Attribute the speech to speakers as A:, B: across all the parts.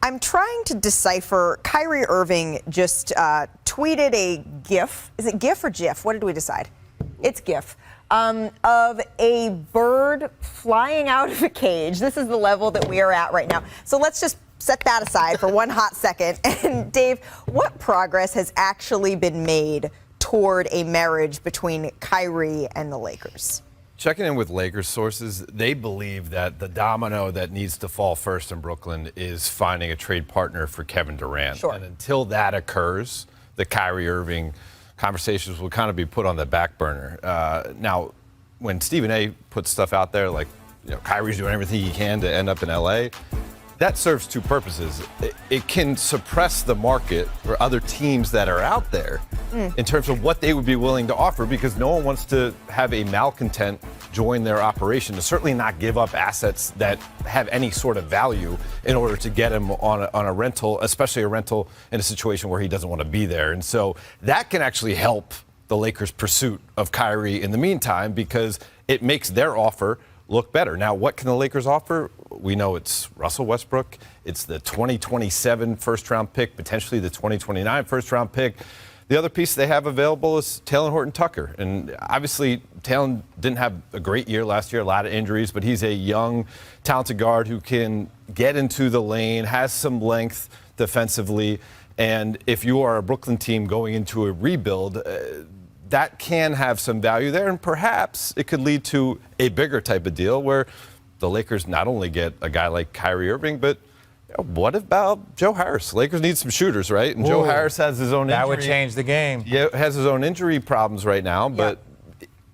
A: I'm trying to decipher. Kyrie Irving just tweeted a GIF. Is it GIF or GIF? What did we decide? It's GIF. Of a bird flying out of a cage. This is the level that we are at right now. So let's just set that aside for one hot second. And Dave, what progress has actually been made toward a marriage between Kyrie and the Lakers?
B: Checking in with Lakers sources, they believe that the domino that needs to fall first in Brooklyn is finding a trade partner for Kevin Durant.
A: Sure.
B: And until that occurs, the Kyrie Irving conversations will kind of be put on the back burner. Now, when Stephen A. puts stuff out there like, Kyrie's doing everything he can to end up in L.A., that serves two purposes. It can suppress the market for other teams that are out there in terms of what they would be willing to offer, because no one wants to have a malcontent join their operation, to certainly not give up assets that have any sort of value in order to get him on a rental, especially a rental in a situation where he doesn't want to be there. And so that can actually help the Lakers' pursuit of Kyrie in the meantime, because it makes their offer look better. Now, what can the Lakers offer? We know it's Russell Westbrook. It's the 2027 first-round pick, potentially the 2029 first-round pick. The other piece they have available is Talen Horton-Tucker. And obviously, Talen didn't have a great year last year, a lot of injuries, but he's a young, talented guard who can get into the lane, has some length defensively. And if you are a Brooklyn team going into a rebuild, that can have some value there, and perhaps it could lead to a bigger type of deal where the Lakers not only get a guy like Kyrie Irving, but what about Joe Harris? Lakers need some shooters, right? And Joe Harris has his own injury.
C: That would change the game.
B: Yeah, has his own injury problems right now, but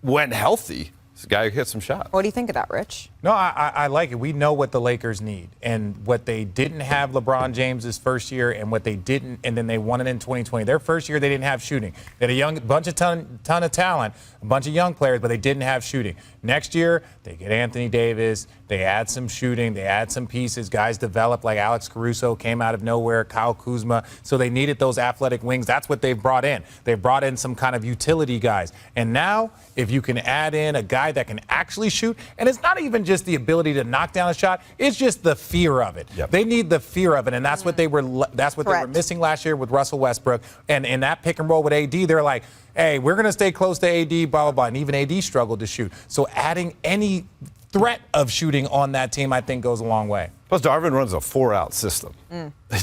B: when healthy, this guy hit some shots.
A: What do you think of that, Rich?
C: No, I like it. We know what the Lakers need, and what they didn't have LeBron James's first year, and what they didn't, and then they won it in 2020. Their first year, they didn't have shooting. They had a ton of talent, a bunch of young players, but they didn't have shooting. Next year, they get Anthony Davis. They add some shooting. They add some pieces. Guys develop, like Alex Caruso came out of nowhere, Kyle Kuzma. So they needed those athletic wings. That's what they've brought in. They've brought in some kind of utility guys. And now, if you can add in a guy that can actually shoot, and it's not even just the ability to knock down a shot, it's just the fear of it.
B: Yep.
C: They need the fear of it, and that's what they were missing last year with Russell Westbrook. And in that pick and roll with AD, they're like, hey, we're going to stay close to AD, blah, blah, blah. And even AD struggled to shoot. So adding any threat of shooting on that team, I think, goes a long way.
B: Plus, Darvin runs a 4-out system.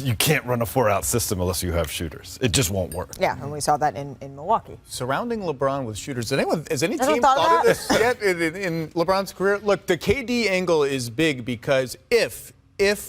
B: You can't run a 4-out system unless you have shooters. It just won't work.
A: Yeah, and we saw that in Milwaukee.
D: Surrounding LeBron with shooters. Has any team thought of this yet in LeBron's career? Look, the KD angle is big because if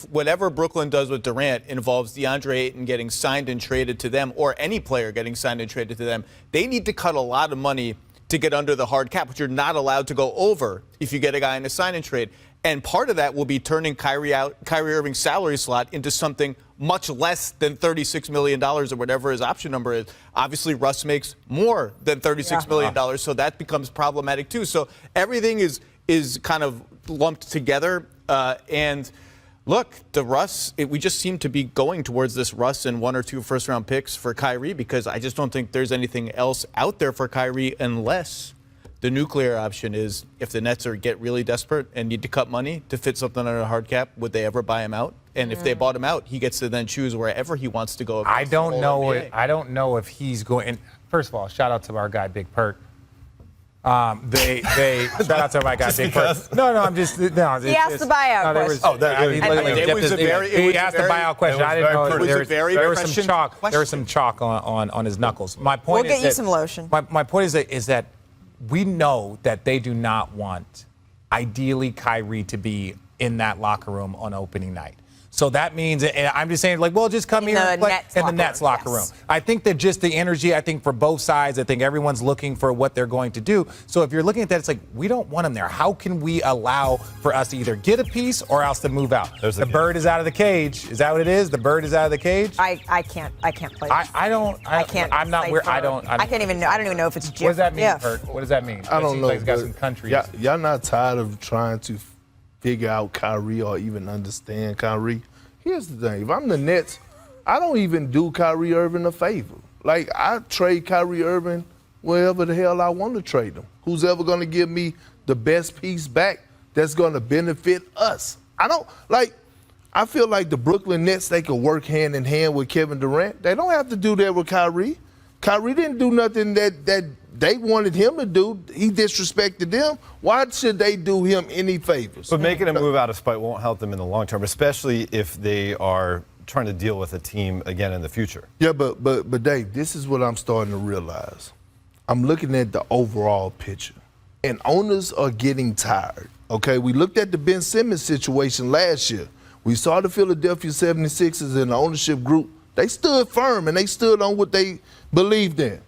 D: whatever Brooklyn does with Durant involves DeAndre Ayton getting signed and traded to them, or any player getting signed and traded to them, they need to cut a lot of money to get under the hard cap, which you're not allowed to go over if you get a guy in a sign and trade. And part of that will be turning Kyrie Irving's salary slot into something much less than $36 million or whatever his option number is. Obviously, Russ makes more than $36 million, so that becomes problematic too. So everything is kind of lumped together. And look, we just seem to be going towards this Russ and 1 or 2 first-round picks for Kyrie, because I just don't think there's anything else out there for Kyrie, unless the nuclear option is if the Nets get really desperate and need to cut money to fit something under a hard cap, would they ever buy him out? And if they bought him out, he gets to then choose wherever he wants to go.
C: I don't know if he's going. And first of all, shout out to our guy Big Perk. They shout out to my guy Big Perk. No, I'm just he
A: asked the buyout question.
C: He asked the buyout question. I didn't know there was some chalk. There was some chalk on his knuckles. My point is
A: we'll get you some lotion.
C: My point is that we know that they do not want, ideally, Kyrie to be in that locker room on opening night. So that means, and I'm just saying, just come here and play in the Nets locker room. I think that just the energy, I think for both sides, I think everyone's looking for what they're going to do. So if you're looking at that, it's like, we don't want him there. How can we allow for us to either get a piece or else to move out? The bird is out of the cage. Is that what it is? The bird is out of the cage?
A: I can't play this.
C: I can't. I'm not where I don't even know if it's GIF.
A: What does
C: that mean, Bert? What does that mean?
E: I don't know.
C: Like it's got some countries.
E: Y'all not tired of trying to figure out Kyrie or even understand Kyrie? Here's the thing. If I'm the Nets, I don't even do Kyrie Irving a favor. Like, I trade Kyrie Irving wherever the hell I want to trade him. Who's ever going to give me the best piece back that's going to benefit us? I I feel like the Brooklyn Nets, they could work hand in hand with Kevin Durant. They don't have to do that with Kyrie. Kyrie didn't do nothing that they wanted him to do. He disrespected them. Why should they do him any favors?
B: But making a move out of spite won't help them in the long term, especially if they are trying to deal with a team again in the future.
E: Yeah, but Dave, this is what I'm starting to realize. I'm looking at the overall picture, and owners are getting tired. Okay, we looked at the Ben Simmons situation last year. We saw the Philadelphia 76ers and the ownership group. They stood firm, and they stood on what they believed in.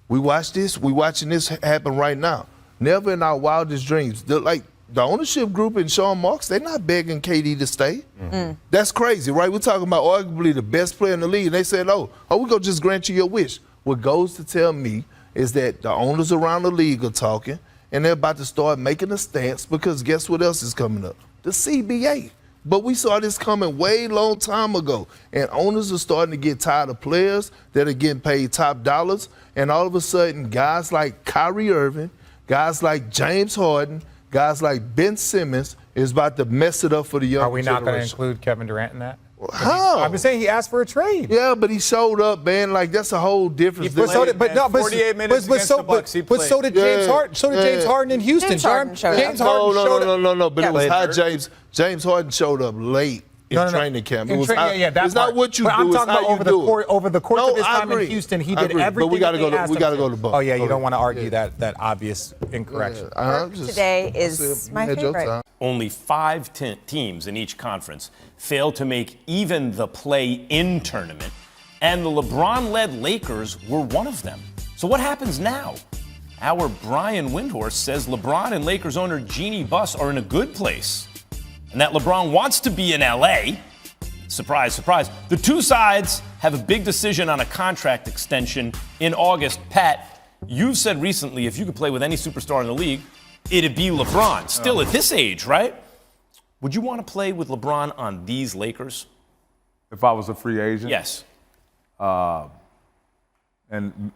E: We watching this happen right now. Never in our wildest dreams. The ownership group and Sean Marks, they're not begging KD to stay. Mm-hmm. That's crazy, right? We're talking about arguably the best player in the league. And they said, oh, we're going to just grant you your wish. What goes to tell me is that the owners around the league are talking, and they're about to start making a stance because guess what else is coming up? The CBA. But we saw this coming way long time ago. And owners are starting to get tired of players that are getting paid top dollars. And all of a sudden, guys like Kyrie Irving, guys like James Harden, guys like Ben Simmons is about to mess it up for the young
C: generation. Are we not going to include Kevin Durant in that?
E: How?
C: I've been saying he asked for a trade.
E: Yeah, but he showed up, man. Like, that's a whole difference.
D: But 48 minutes against the Bucks, he played.
C: But so did James Harden. So did James Harden in Houston.
A: James Harden showed up.
E: No. But it was how James Harden showed up late in training camp. It's not what you do.
C: I'm talking about over the course of his time in
E: agree.
C: Houston, he did everything.
E: But we got to go
C: to
E: to Bucks.
C: Oh yeah, you don't want to argue that obvious incorrection.
A: Today is my favorite.
F: Only 5 teams in each conference failed to make even the play-in tournament, and the LeBron-led Lakers were one of them. So what happens now? Our Brian Windhorst says LeBron and Lakers owner Jeannie Buss are in a good place, and that LeBron wants to be in L.A. Surprise, surprise. The two sides have a big decision on a contract extension in August. Pat, you've said recently if you could play with any superstar in the league, it'd be LeBron. Still at this age, right? Would you want to play with LeBron on these Lakers?
G: If I was a free agent?
F: Yes.
G: And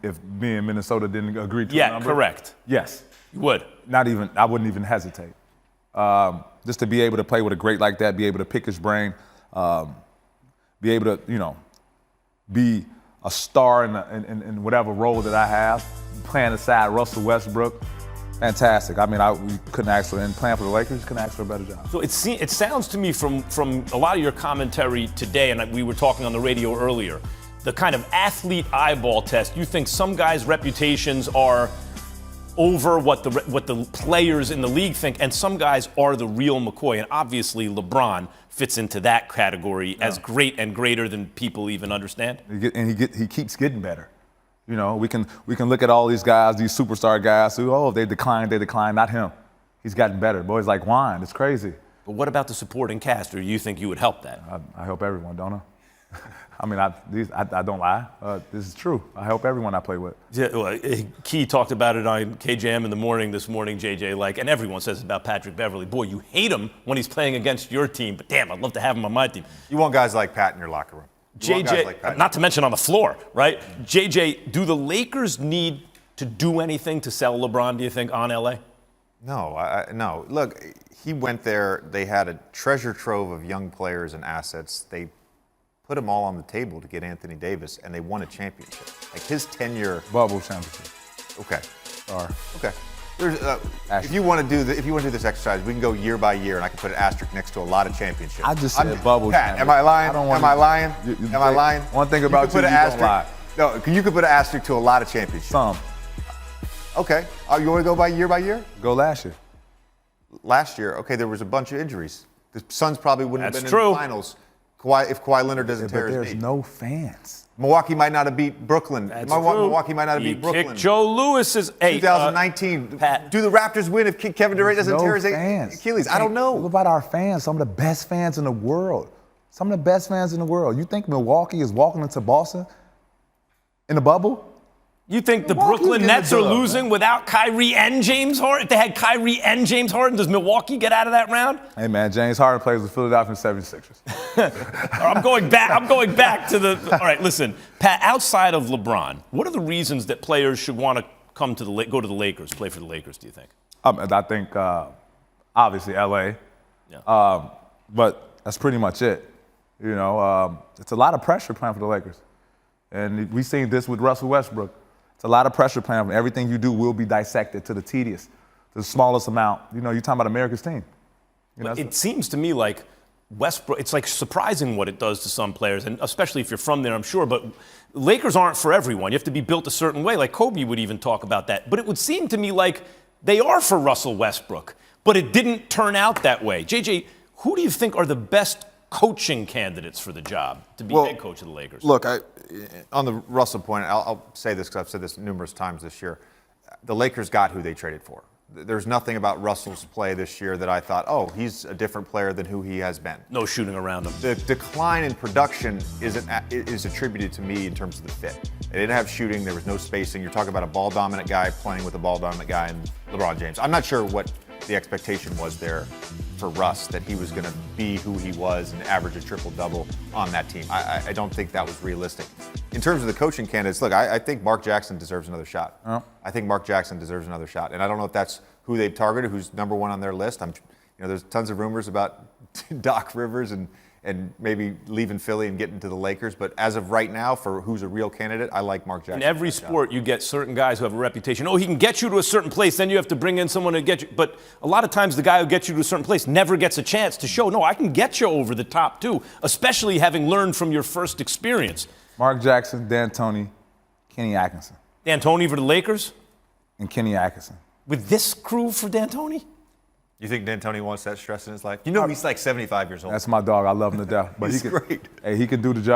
G: if me and Minnesota didn't agree to a number?
F: Yeah, correct.
G: Yes.
F: You would?
G: I wouldn't even hesitate. Just to be able to play with a great like that, be able to pick his brain, be able to, be a star in whatever role that I have, playing aside Russell Westbrook. Fantastic. I mean, we couldn't ask for, and playing for the Lakers, couldn't ask for a better job.
F: So it sounds to me from a lot of your commentary today, and we were talking on the radio earlier, the kind of athlete eyeball test. You think some guys' reputations are over what the players in the league think, and some guys are the real McCoy. And obviously, LeBron fits into that category as great and greater than people even understand.
G: He keeps getting better. We can look at all these guys, these superstar guys who, they decline. Not him. He's gotten better. Boys like wine. It's crazy.
F: But what about the supporting cast, or you think you would help that?
G: I help everyone, don't I? I mean, I don't lie. This is true. I help everyone I play with.
F: Yeah, well, Key talked about it on KJM in the morning this morning, JJ, and everyone says about Patrick Beverley. Boy, you hate him when he's playing against your team, but damn, I'd love to have him on my team.
H: You want guys like Pat in your locker room.
F: JJ, not to mention on the floor, right? JJ, do the Lakers need to do anything to sell LeBron, do you think, on LA?
H: No, no. Look, he went there. They had a treasure trove of young players and assets. They put them all on the table to get Anthony Davis, and they won a championship. Like his tenure.
G: Bubble championship.
H: Okay.
G: Star.
H: Okay. If you want to do this exercise, we can go year by year, and I can put an asterisk next to a lot of championships.
G: I just said bubble
H: Pat,
G: championship.
H: am I lying?
G: Am I lying? One thing about you don't lie.
H: No, you could put an asterisk to a lot of championships.
G: Some.
H: Okay. You want to go by year?
G: Go last year.
H: Last year, okay, there was a bunch of injuries. The Suns probably wouldn't have been
F: true.
H: in the finals if Kawhi Leonard doesn't tear his knee.
G: But there's no fans.
H: Milwaukee might not have beat Brooklyn. Milwaukee might not have beat Brooklyn.
F: Kick Joe Lewis's
H: 2019.
F: Pat.
H: Do the Raptors win if Kevin Durant doesn't tear his Achilles? I don't know.
G: What about our fans? Some of the best fans in the world. Some of the best fans in the world. You think Milwaukee is walking into Boston in the bubble?
F: You think the Brooklyn Nets are losing without Kyrie and James Harden? If they had Kyrie and James Harden, does Milwaukee get out of that round?
G: Hey, man, James Harden plays with Philadelphia 76ers.
F: I'm going back to the – all right, listen. Pat, outside of LeBron, what are the reasons that players should want to go to the Lakers, play for the Lakers, do you think?
G: I think, obviously, L.A.
F: Yeah.
G: But that's pretty much it. You know, it's a lot of pressure playing for the Lakers. And we've seen this with Russell Westbrook. It's a lot of pressure playing. Everything you do will be dissected to the tedious, to the smallest amount. You know, you're talking about America's team. You know,
F: it seems to me like Westbrook, it's like surprising what it does to some players, and especially if you're from there, I'm sure. But Lakers aren't for everyone. You have to be built a certain way. Like Kobe would even talk about that. But it would seem to me like they are for Russell Westbrook. But it didn't turn out that way. JJ, who do you think are the best coaching candidates for the job to be head coach of the Lakers?
H: Look, on the Russell point, I'll say this because I've said this numerous times this year. The Lakers got who they traded for. There's nothing about Russell's play this year that I thought, oh, he's a different player than who he has been.
F: No shooting around him.
H: The decline in production is attributed to me in terms of the fit. They didn't have shooting. There was no spacing. You're talking about a ball-dominant guy playing with a ball-dominant guy in LeBron James. I'm not sure what the expectation was there for Russ, that he was going to be who he was and average a triple-double on that team. I don't think that was realistic. In terms of the coaching candidates, look, I think Mark Jackson deserves another shot. I think Mark Jackson deserves another shot. And I don't know if that's who they've targeted, who's number one on their list. There's tons of rumors about Doc Rivers and maybe leaving Philly and getting to the Lakers. But as of right now, for who's a real candidate, I like Mark Jackson.
F: In every sport, you get certain guys who have a reputation. Oh, he can get you to a certain place, then you have to bring in someone to get you. But a lot of times, the guy who gets you to a certain place never gets a chance to show, no, I can get you over the top, too, especially having learned from your first experience.
G: Mark Jackson, D'Antoni, Kenny Atkinson.
F: D'Antoni for the Lakers?
G: And Kenny Atkinson.
F: With this crew for D'Antoni?
H: You think D'Antoni wants that stress in his life? You know he's like 75 years old.
G: That's my dog. I love him to death. But
H: He's great.
G: Hey, he can do the job.